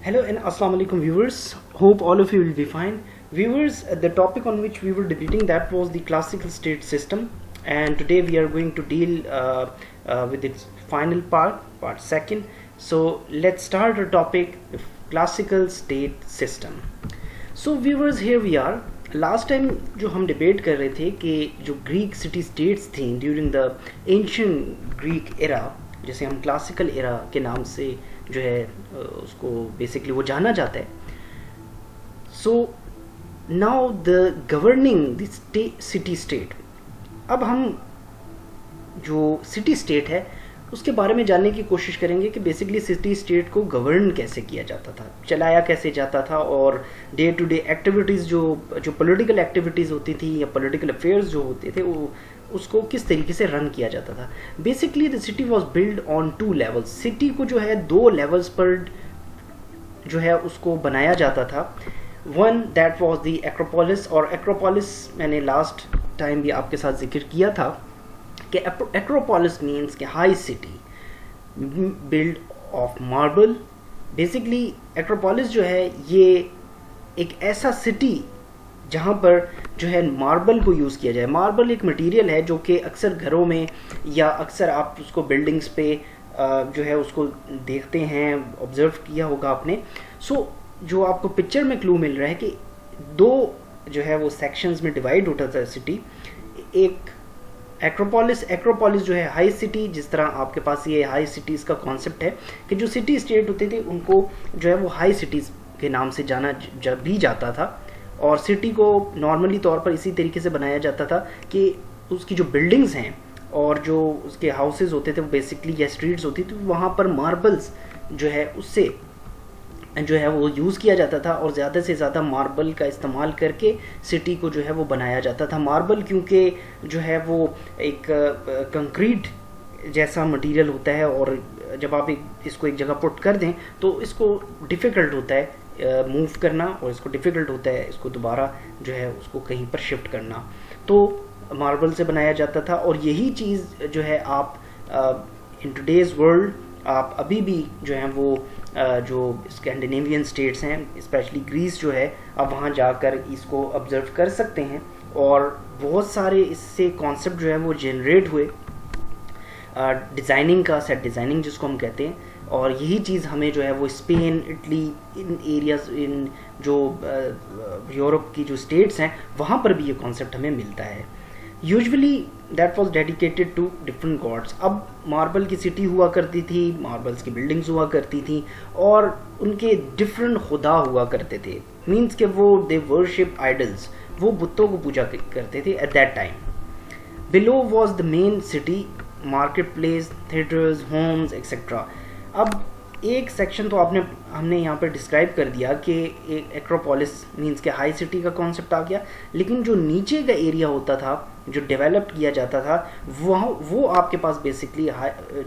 Hello and Assalamu alaikum viewers. Hope all of you will be fine. Viewers, the topic on which we were debating that was the classical state system, and today we are going to deal with its final part second. So let's start our topic, the classical state system. So viewers, here we are. Last time जो हम debate कर रहे थे कि जो Greek city states थी during the ancient Greek era, जैसे हम क्लासिकल एरा के नाम से जो है उसको बेसिकली वो जाना जाता है. So now the governing the city state. अब हम जो सिटी स्टेट है उसके बारे में जानने की कोशिश करेंगे कि बेसिकली सिटी स्टेट को गवर्न कैसे किया जाता था, चलाया कैसे जाता था, और डे टू डे एक्टिविटीज़ जो पॉलिटिकल एक्टिविटीज़ होती थी या पॉलिटिकल अफेयर्स जो होते थे वो उसको किस तरीके से रन किया जाता था. Basically the city was build on 2 levels. City को जो है 2 लेवल्स पर जो है उसको बनाया जाता था. One that was the Acropolis, और एक्रोपोलिस मैंने लास्ट टाइम भी आपके साथ जिक्र किया था कि एक्रोपोलिस मीन्स कि high city build of marble. Basically Acropolis जो है ये एक ऐसा सिटी जहाँ पर जो है मार्बल को यूज़ किया जाए. मार्बल एक मटेरियल है जो कि अक्सर घरों में या अक्सर आप उसको बिल्डिंग्स पे जो है उसको देखते हैं, ऑब्जर्व किया होगा आपने. सो जो आपको पिक्चर में क्लू मिल रहा है कि 2 जो है वो सेक्शंस में डिवाइड होता था सिटी. एक एक्रोपोलिस जो है हाई सिटी, जिस तरह आपके पास ये हाई सिटीज़ का कॉन्सेप्ट है कि जो सिटी स्टेट होते थे उनको जो है वो हाई सिटीज़ के नाम से जाना भी जाता था. और सिटी को नॉर्मली तौर पर इसी तरीके से बनाया जाता था कि उसकी जो बिल्डिंग्स हैं और जो उसके हाउसेज होते थे वो बेसिकली या स्ट्रीट्स होती थी वहाँ पर मार्बल्स जो है उससे जो है वो यूज़ किया जाता था, और ज़्यादा से ज़्यादा मार्बल का इस्तेमाल करके सिटी को जो है वो बनाया जाता था. मार्बल क्योंकि जो है वो एक कंक्रीट जैसा मटेरियल होता है, और जब आप इसको एक जगह पुट कर दें तो इसको डिफ़िकल्ट होता है मूव करना, और इसको डिफ़िकल्ट होता है इसको दोबारा जो है उसको कहीं पर शिफ्ट करना. तो मार्बल से बनाया जाता था. और यही चीज़ जो है आप इन टुडेज़ वर्ल्ड आप अभी भी जो है वो जो स्कैंडिनेवियन स्टेट्स हैं, स्पेशली ग्रीस जो है, आप वहाँ जाकर इसको ऑब्जर्व कर सकते हैं. और बहुत सारे इससे कॉन्सेप्ट जो है वो जनरेट हुए डिज़ाइनिंग का, सेट डिज़ाइनिंग जिसको हम कहते हैं. और यही चीज़ हमें जो है वो स्पेन, इटली, इन एरियाज़, इन जो यूरोप की जो स्टेट्स हैं वहाँ पर भी ये कॉन्सेप्ट हमें मिलता है. Usually that was dedicated to different gods. अब मार्बल की सिटी हुआ करती थी, मार्बल्स की बिल्डिंग्स हुआ करती थी, और उनके डिफरेंट खुदा हुआ करते थे. मीन्स कि वो दे वर्शिप आइडल्स, वो बुतों को पूजा करते थे at that time. Below was the main city, market place, theatres, homes etcetera. अब एक सेक्शन तो हमने यहाँ पर डिस्क्राइब कर दिया कि एक एक्रोपोलिस मीन्स के हाई सिटी का कॉन्सेप्ट आ गया. लेकिन जो नीचे का एरिया होता था जो डेवलप किया जाता था वो आपके पास बेसिकली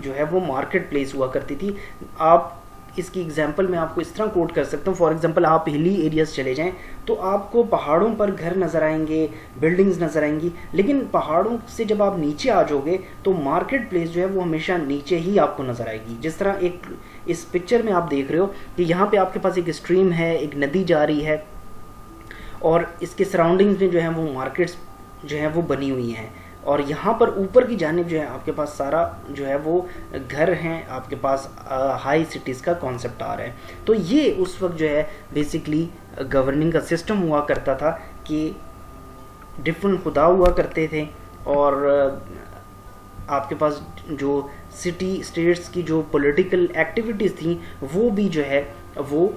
जो है वो मार्केट प्लेस हुआ करती थी. आप इसकी एग्जांपल मैं आपको इस तरह कोट कर सकता हूँ. फॉर एग्जांपल आप हिली एरियाज चले जाएं तो आपको पहाड़ों पर घर नज़र आएंगे, बिल्डिंग्स नज़र आएंगी. लेकिन पहाड़ों से जब आप नीचे आ जाओगे तो मार्केट प्लेस जो है वो हमेशा नीचे ही आपको नज़र आएगी. जिस तरह एक इस पिक्चर में आप देख रहे हो कि यहाँ पे आपके पास एक स्ट्रीम है, एक नदी जा रही है, और इसके सराउंडिंग्स में जो है वो मार्केट्स जो है वो बनी हुई हैं. और यहाँ पर ऊपर की जानिब जो है आपके पास सारा जो है वो घर हैं, आपके पास हाई सिटीज़ का कॉन्सेप्ट आ रहा है. तो ये उस वक्त जो है बेसिकली गवर्निंग का सिस्टम हुआ करता था कि डिफरेंट खुदा हुआ करते थे, और आपके पास जो सिटी स्टेट्स की जो पॉलिटिकल एक्टिविटीज़ थी वो भी जो है वो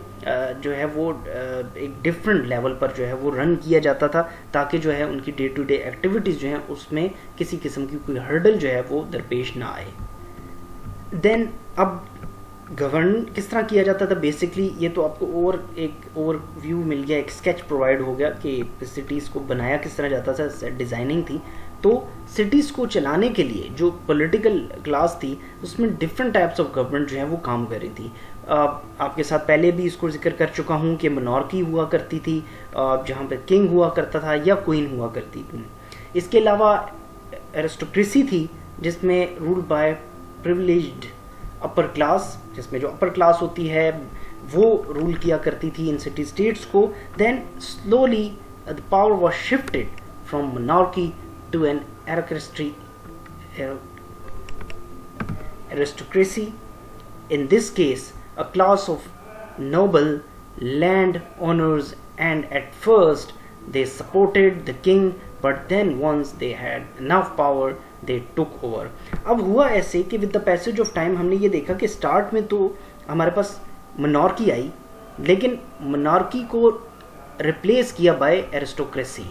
एक डिफरेंट लेवल पर जो है वो रन किया जाता था, ताकि जो है उनकी डे टू डे एक्टिविटीज़ जो हैं उसमें किसी किस्म की कोई हर्डल जो है वो दरपेश ना आए. देन अब गवर्न किस तरह किया जाता था. बेसिकली ये तो आपको एक व्यू मिल गया, एक स्केच प्रोवाइड हो गया कि सिटीज़ को बनाया किस तरह जाता था, डिज़ाइनिंग थी. तो सिटीज़ को चलाने के लिए जो पॉलिटिकल क्लास थी उसमें डिफरेंट टाइप्स ऑफ गवर्नमेंट जो है वो काम कर रही थी. आपके साथ पहले भी इसको जिक्र कर चुका हूँ कि मोनार्की हुआ करती थी, जहाँ पे किंग हुआ करता था या क्वीन हुआ करती थी. इसके अलावा एरिस्टोक्रेसी थी जिसमें rule by privileged upper class, जिसमें जो अपर क्लास होती है वो रूल किया करती थी इन सिटी स्टेट्स को. Then slowly the power was shifted from monarchy to an aristocracy. In this case, a class of noble land owners, and at first they supported the king, but then once they had enough power they took over. अब हुआ ऐसे कि with the passage of time हमने ये देखा कि start में तो हमारे पास मोनार्की आई, लेकिन मोनार्की को रिप्लेस किया बाय एरिस्टोक्रेसी.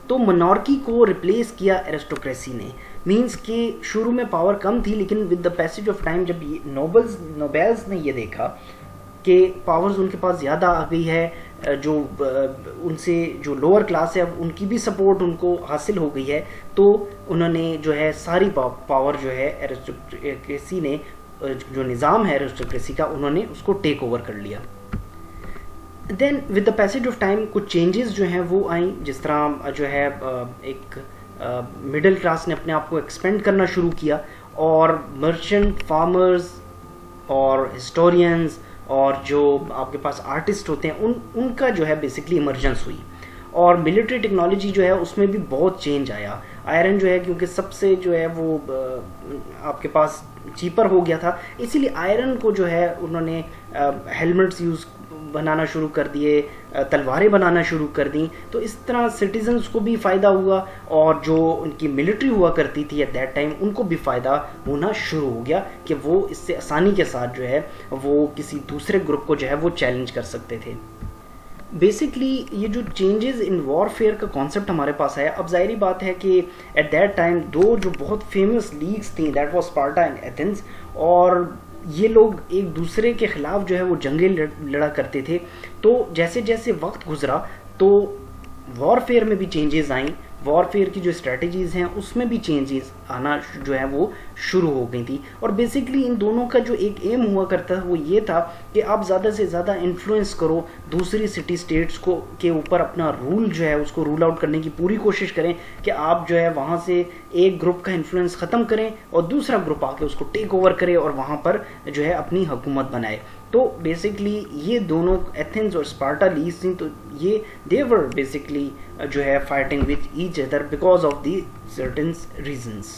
तो मोनार्की को रिप्लेस किया एरिस्टोक्रेसी ने. मीन्स कि शुरू में पावर कम थी, लेकिन with the passage of time जब ये नोबेल्स ने ये देखा कि पावर्स उनके पास ज़्यादा आ गई है, जो उनसे जो लोअर क्लास है उनकी भी सपोर्ट उनको हासिल हो गई है, तो उन्होंने जो है सारी पावर जो है एरिस्टोक्रेसी ने, जो निज़ाम है एरिस्टोक्रेसी का, उन्होंने उसको टेक ओवर कर लिया. Then with the passage of time कुछ चेंजेस जो हैं वो आई. जिस तरह जो है एक मिडिल क्लास ने अपने आप को एक्सपेंड करना शुरू किया, और मर्चेंट, फार्मर्स और हिस्टोरियंस और जो आपके पास आर्टिस्ट होते हैं उनका जो है बेसिकली इमर्जेंस हुई. और मिलिट्री टेक्नोलॉजी जो है उसमें भी बहुत चेंज आया. आयरन जो है क्योंकि सबसे जो है वो आपके पास चीपर हो गया था, इसीलिए आयरन को जो है उन्होंने हेलमेट्स यूज़ बनाना शुरू कर दिए, तलवारें बनाना शुरू कर दी. तो इस तरह सिटीजन्स को भी फ़ायदा हुआ, और जो उनकी मिलिट्री हुआ करती थी एट दैट टाइम उनको भी फ़ायदा होना शुरू हो गया कि वो इससे आसानी के साथ जो है वो किसी दूसरे ग्रुप को जो है वो चैलेंज कर सकते थे. बेसिकली ये जो चेंजेस इन वॉरफेयर का कॉन्सेप्ट हमारे पास है, अब जाहिर बात है कि एट दैट टाइम दो जो बहुत फेमस लीग्स थी, that was Sparta and Athens, और ये लोग एक दूसरे के ख़िलाफ़ जो है वो जंगें लड़ा करते थे. तो जैसे जैसे वक्त गुजरा तो वॉरफेयर में भी चेंजेस आई, वॉरफेयर की जो स्ट्रेटजीज़ हैं उसमें भी चेंजेस आना जो है वो शुरू हो गई थी. और बेसिकली इन दोनों का जो एक एम हुआ करता था वो ये था कि आप ज़्यादा से ज़्यादा इन्फ्लुएंस करो दूसरी सिटी स्टेट्स को के ऊपर, अपना रूल जो है उसको रूल आउट करने की पूरी कोशिश करें कि आप जो है वहाँ से एक ग्रुप का इन्फ्लुएंस ख़त्म करें और दूसरा ग्रुप आके उसको टेक ओवर करे और वहाँ पर जो है अपनी हुकूमत बनाए. तो बेसिकली ये दोनों एथेंस और स्पार्टा लीग्स थी, तो ये दे वर बेसिकली जो है fighting with each other because of the certain reasons.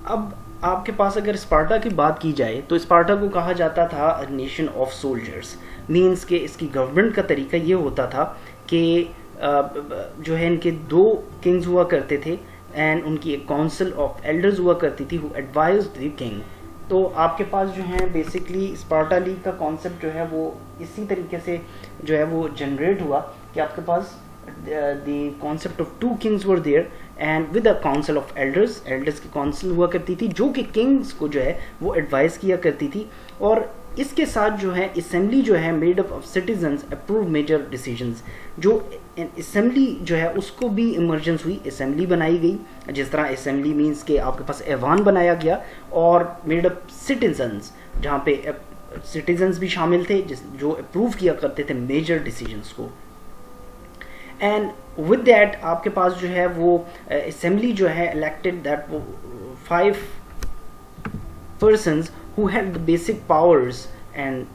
अब आपके पास अगर स्पार्टा की बात की जाए तो स्पार्टा को कहा जाता था नेशन ऑफ सोल्जर्स. मीन्स के इसकी गवर्नमेंट का तरीका ये होता था कि जो है इनके दो किंग्स हुआ करते थे, एंड उनकी एक काउंसिल ऑफ एल्डर्स हुआ करती थी हु एडवाइज्ड द किंग. तो आपके पास जो है बेसिकली स्पार्टा लीग का कॉन्सेप्ट जो है वो इसी तरीके से जो है वो जनरेट हुआ कि आपके पास the concept of two kings were there and with a council of elders. Elders की काउंसिल हुआ करती थी जो कि किंग्स को जो है वो एडवाइस किया करती थी, और इसके साथ जो है असेंबली जो है made up of citizens approve major decisions. जो असेंबली जो है उसको भी इमरजेंस हुई, असेंबली बनाई गई. जिस तरह असेंबली मीन्स के आपके पास ऐवान बनाया गया और मेड अप सिटीजन्स, जहाँ पे सिटीजन्स भी शामिल थे जो अप्रूव किया करते थे मेजर डिसीजंस को. एंड विद दैट आपके पास जो है वो असेंबली जो है elected that 5 persons who had the basic powers and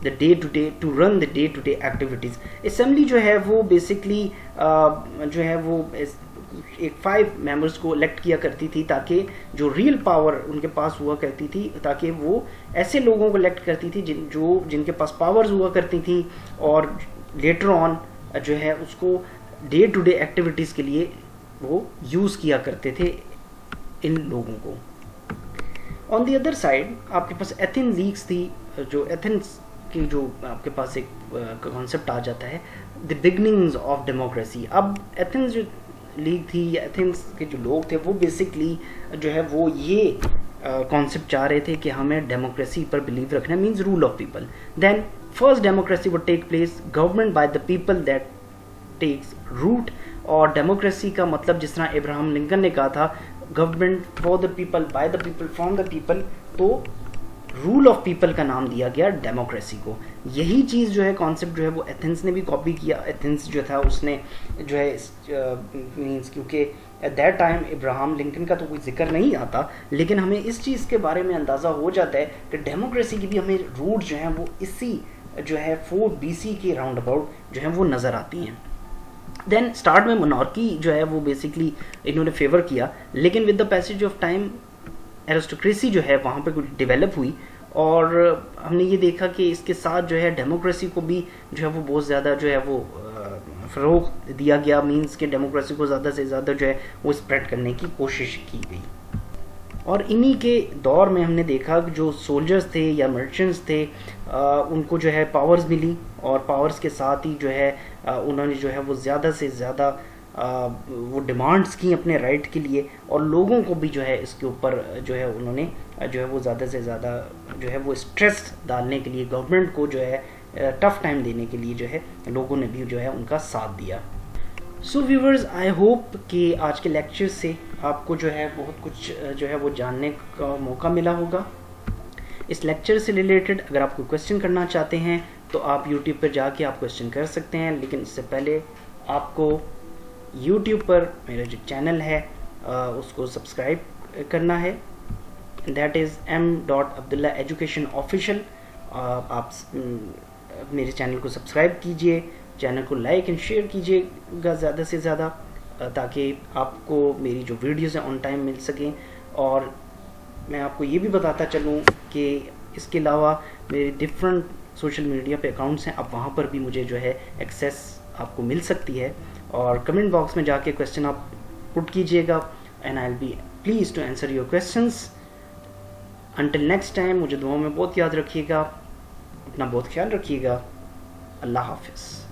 the day to run the day to day activities. Assembly जो है वो basically जो है वो एक 5 मेंबर्स को इलेक्ट किया करती थी ताकि जो रियल पावर उनके पास हुआ करती थी, ताकि वो ऐसे लोगों को इलेक्ट करती थी जिनके पास पावर्स हुआ करती थी, और लेटर ऑन जो है उसको डे टू डे एक्टिविटीज़ के लिए वो यूज़ किया करते थे इन लोगों को. ऑन दी अदर साइड आपके पास एथेन लीग्स थी, जो एथेंस की जो आपके पास एक कॉन्सेप्ट आ जाता है द बिगनिंग्स ऑफ डेमोक्रेसी. अब एथेंस जो लीग थी या एथेंस के जो लोग थे वो बेसिकली जो है वो ये कॉन्सेप्ट चाह रहे थे कि हमें डेमोक्रेसी पर बिलीव रखना, means rule of people. Then first democracy would take place, government by the people that takes root. और डेमोक्रेसी का मतलब जिस तरह इब्राहिम लिंकन ने कहा था, government for the people by the people from the people, तो रूल ऑफ पीपल का नाम दिया गया डेमोक्रेसी को. यही चीज़ जो है कॉन्सेप्ट जो है वो एथेंस ने भी कॉपी किया. एथेंस जो था उसने जो है मीन्स क्योंकि eight that time Abraham Lincoln का तो कोई जिक्र नहीं आता, लेकिन हमें इस चीज़ के बारे में अंदाज़ा हो जाता है कि डेमोक्रेसी की भी हमें रूट जो हैं वो इसी जो है 4 BC के राउंड अबाउट जो है वो नज़र आती हैं। देन स्टार्ट में मोनार्की जो है वो बेसिकली इन्होंने फेवर किया, लेकिन with the passage of time aristocracy जो है वहाँ पे कुछ डेवलप हुई, और हमने ये देखा कि इसके साथ जो है डेमोक्रेसी को भी जो है वो बहुत ज़्यादा जो है वो फ़रोग़ दिया गया, मींस के डेमोक्रेसी को ज़्यादा से ज़्यादा जो है वो स्प्रेड करने की कोशिश की गई। और इन्हीं के दौर में हमने देखा कि जो सोल्जर्स थे या मर्चेंट्स थे उनको जो है पावर्स मिली, और पावर्स के साथ ही जो है उन्होंने जो है वो ज़्यादा से ज़्यादा वो डिमांड्स की अपने राइट के लिए, और लोगों को भी जो है इसके ऊपर जो है उन्होंने जो है वो ज़्यादा से ज़्यादा जो है वो स्ट्रेस डालने के लिए, गवर्नमेंट को जो है टफ टाइम देने के लिए जो है लोगों ने भी जो है उनका साथ दिया। सो व्यूवर्स, आई होप कि आज के लेक्चर से आपको जो है बहुत कुछ जो है वो जानने का मौका मिला होगा। इस लेक्चर से रिलेटेड अगर आप कोई क्वेश्चन करना चाहते हैं तो आप YouTube पर जाके आप क्वेश्चन कर सकते हैं, लेकिन इससे पहले आपको YouTube पर मेरा जो चैनल है उसको सब्सक्राइब करना है, that is m.abdullah education official। आप मेरे चैनल को सब्सक्राइब कीजिए, चैनल को लाइक एंड शेयर कीजिएगा ज़्यादा से ज़्यादा, ताकि आपको मेरी जो वीडियोज़ हैं ऑन टाइम मिल सकें। और मैं आपको ये भी बताता चलूँ कि इसके अलावा मेरे डिफरेंट सोशल मीडिया पे अकाउंट्स हैं, अब वहाँ पर भी मुझे जो है एक्सेस आपको मिल सकती है, और कमेंट बॉक्स में जाके क्वेश्चन आप पुट कीजिएगा, and I will be please to answer your questions. Until next time, मुझे दुआओं में बहुत याद रखिएगा, अपना बहुत ख्याल रखिएगा। अल्लाह हाफिज़।